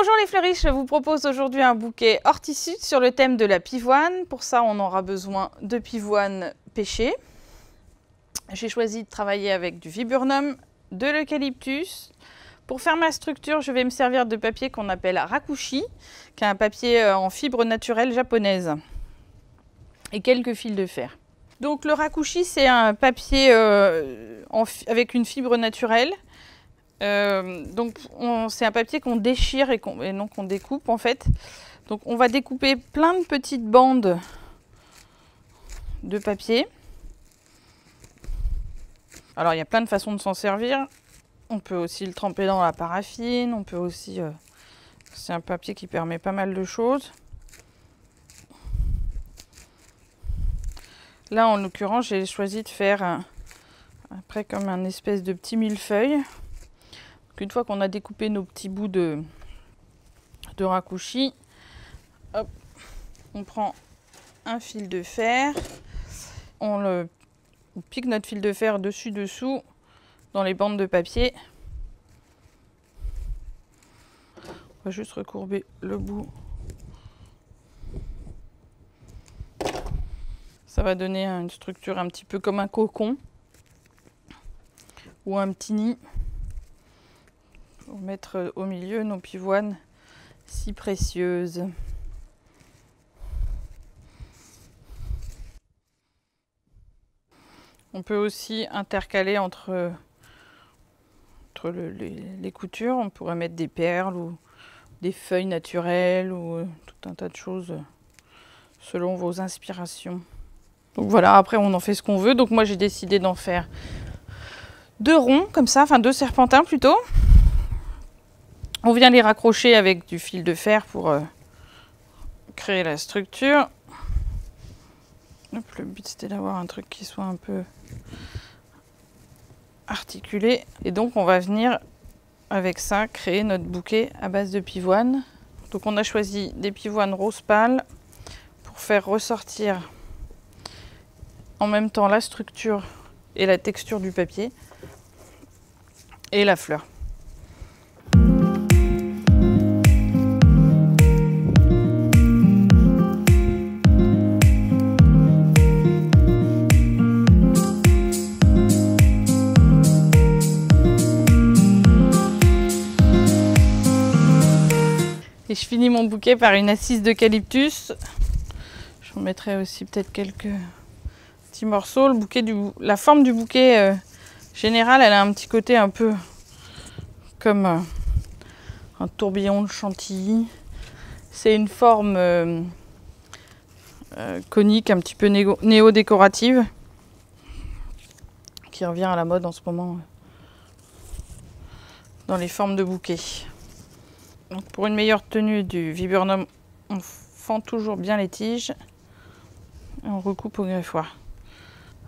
Bonjour les fleuristes, je vous propose aujourd'hui un bouquet horticide sur le thème de la pivoine. Pour ça, on aura besoin de pivoine pêchée. J'ai choisi de travailler avec du viburnum, de l'eucalyptus. Pour faire ma structure, je vais me servir de papier qu'on appelle rakushi, qui est un papier en fibre naturelle japonaise, et quelques fils de fer. Donc le rakushi, c'est un papier avec une fibre naturelle. C'est un papier qu'on déchire et non qu'on découpe en fait. Donc on va découper plein de petites bandes de papier. Alors il y a plein de façons de s'en servir. On peut aussi le tremper dans la paraffine, on peut aussi... c'est un papier qui permet pas mal de choses. Là en l'occurrence j'ai choisi de faire après comme un espèce de petit millefeuille. Une fois qu'on a découpé nos petits bouts de rakushi, hop, on prend un fil de fer, on pique notre fil de fer dessus-dessous dans les bandes de papier. On va juste recourber le bout. Ça va donner une structure un petit peu comme un cocon ou un petit nid. Pour mettre au milieu nos pivoines si précieuses. On peut aussi intercaler entre les coutures. On pourrait mettre des perles ou des feuilles naturelles ou tout un tas de choses selon vos inspirations. Donc voilà, après on en fait ce qu'on veut. Donc moi j'ai décidé d'en faire 2 ronds comme ça, enfin 2 serpentins plutôt. On vient les raccrocher avec du fil de fer pour créer la structure. Hop, le but c'était d'avoir un truc qui soit un peu articulé. Et donc on va venir avec ça créer notre bouquet à base de pivoine. Donc on a choisi des pivoines rose pâle pour faire ressortir en même temps la structure et la texture du papier et la fleur. Et je finis mon bouquet par une assise d'eucalyptus. J'en mettrai aussi peut-être quelques petits morceaux. La forme du bouquet général, elle a un petit côté un peu comme un tourbillon de chantilly. C'est une forme conique, un petit peu néo-décorative, qui revient à la mode en ce moment dans les formes de bouquets. Donc pour une meilleure tenue du viburnum, on fend toujours bien les tiges et on recoupe au greffoir.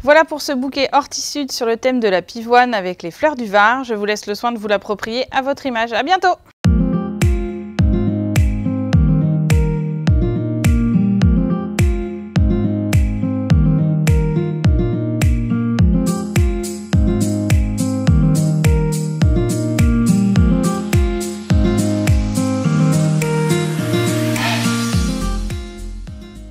Voilà pour ce bouquet horticide sur le thème de la pivoine avec les fleurs du Var. Je vous laisse le soin de vous l'approprier à votre image. À bientôt!